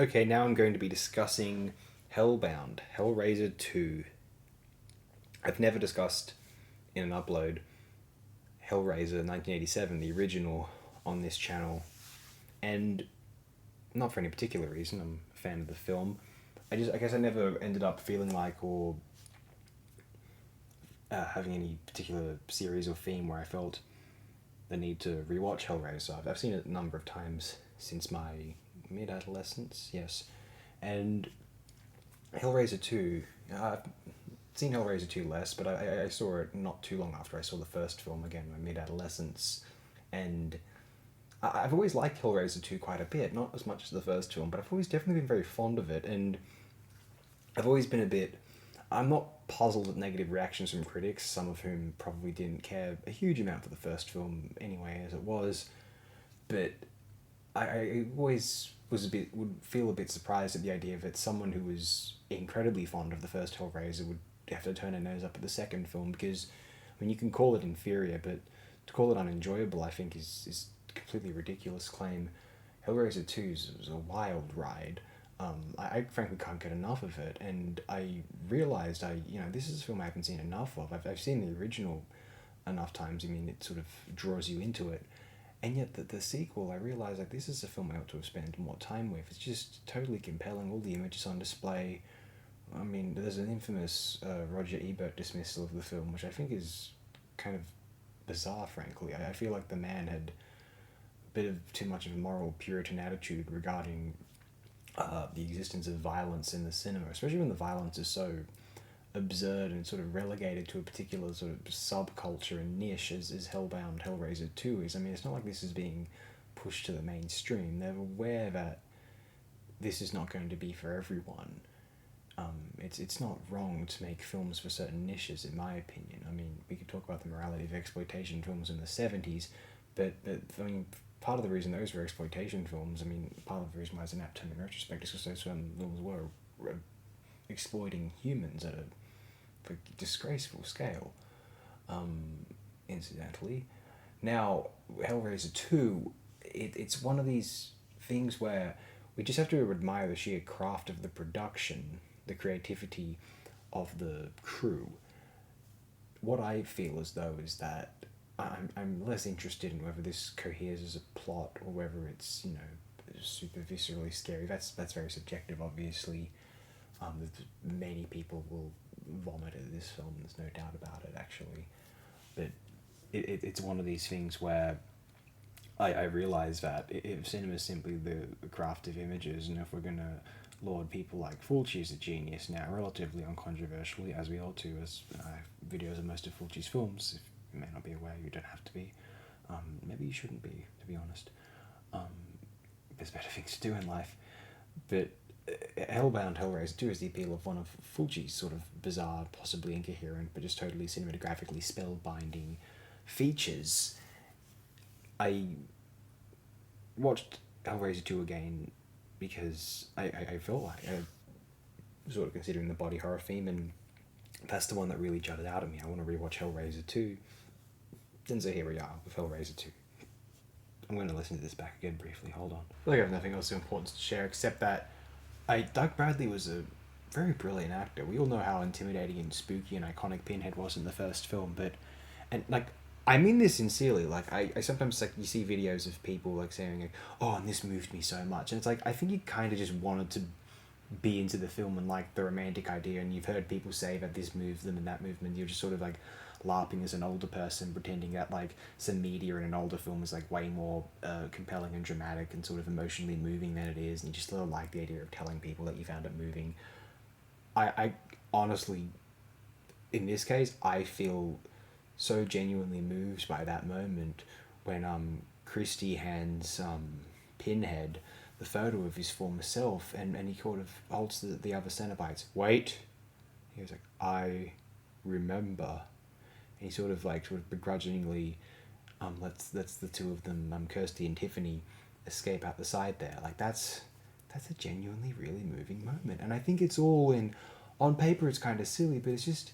Okay, now I'm going to be discussing Hellbound, Hellraiser 2. I've never discussed in an upload Hellraiser 1987, the original, on this channel, and not for any particular reason. I'm a fan of the film. I guess I never ended up feeling like or having any particular series or theme where I felt the need to rewatch Hellraiser. I've seen it a number of times since my mid-adolescence, yes. And Hellraiser 2, I've seen Hellraiser 2 less, but I saw it not too long after I saw the first film again, my mid-adolescence. And I've always liked Hellraiser 2 quite a bit, not as much as the first film, but I've always definitely been very fond of it, and I've always been a bit... I'm not puzzled at negative reactions from critics, some of whom probably didn't care a huge amount for the first film anyway, as it was, but I always would feel a bit surprised at the idea that someone who was incredibly fond of the first Hellraiser would have to turn their nose up at the second film, because, I mean, you can call it inferior, but to call it unenjoyable, I think, is a completely ridiculous claim. Hellraiser 2 was a wild ride. I frankly can't get enough of it, and I realised this is a film I haven't seen enough of. I've seen the original enough times. I mean, it sort of draws you into it, and yet the sequel, I realised, like, this is a film I ought to have spent more time with. It's just totally compelling, all the images on display. I mean, there's an infamous Roger Ebert dismissal of the film, which I think is kind of bizarre, frankly. I feel like the man had a bit of too much of a moral Puritan attitude regarding the existence of violence in the cinema, especially when the violence is so absurd and sort of relegated to a particular sort of subculture and niche as Hellbound, Hellraiser 2 is. I mean, it's not like this is being pushed to the mainstream. They're aware that this is not going to be for everyone. It's not wrong to make films for certain niches, in my opinion. I mean, we could talk about the morality of exploitation films in the 70s, but I mean, part of the reason those were exploitation films, I mean, part of the reason why it's an apt term in retrospect is because those films were exploiting humans at a disgraceful scale, incidentally. Now, Hellraiser 2, it's one of these things where we just have to admire the sheer craft of the production, the creativity of the crew. What I feel as though is that I'm less interested in whether this coheres as a plot or whether it's, super viscerally scary. That's very subjective, obviously. Many people will vomit at this film, there's no doubt about it, actually. But it's one of these things where I realise that if cinema is simply the craft of images, and if we're going to laud people like Fulci as a genius now, relatively uncontroversially, as we ought to, as videos of most of Fulci's films, if you may not be aware, you don't have to be. Maybe you shouldn't be, to be honest. There's better things to do in life. But Hellbound, Hellraiser 2 is the appeal of one of Fulci's sort of bizarre, possibly incoherent, but just totally cinematographically spellbinding features. I watched Hellraiser 2 again because I felt like sort of considering the body horror theme, and that's the one that really jutted out at me. I want to rewatch Hellraiser 2. And so here we are with Hellraiser 2. I'm going to listen to this back again briefly, hold on. I feel like I have nothing else so important to share except that Doug Bradley was a very brilliant actor. We all know how intimidating and spooky and iconic Pinhead was in the first film, I mean this sincerely. Like, I sometimes, like, you see videos of people, like, saying, like, oh, and this moved me so much. And it's like, I think you kind of just wanted to be into the film and like the romantic idea, and you've heard people say that this moved them and that moved them, and you're just sort of, like, LARPing as an older person, pretending that, like, some media in an older film is, like, way more compelling and dramatic and sort of emotionally moving than it is, and you just sort of like the idea of telling people that you found it moving. I honestly, in this case, I feel so genuinely moved by that moment when Christie hands Pinhead the photo of his former self, and he sort of holds the other Cenobites. Wait, he was like, I remember. And he sort of begrudgingly lets the two of them, Kirsty and Tiffany, escape out the side there. Like, that's a genuinely really moving moment, and I think it's all on paper it's kind of silly, but it's just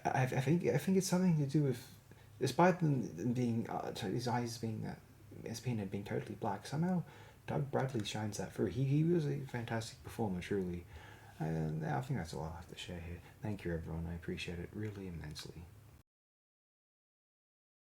I think it's something to do with, despite them being his eyes being as Pinhead being totally black, somehow Doug Bradley shines that through. He was a fantastic performer, truly. And I think that's all I have to share here. Thank you, everyone. I appreciate it really immensely.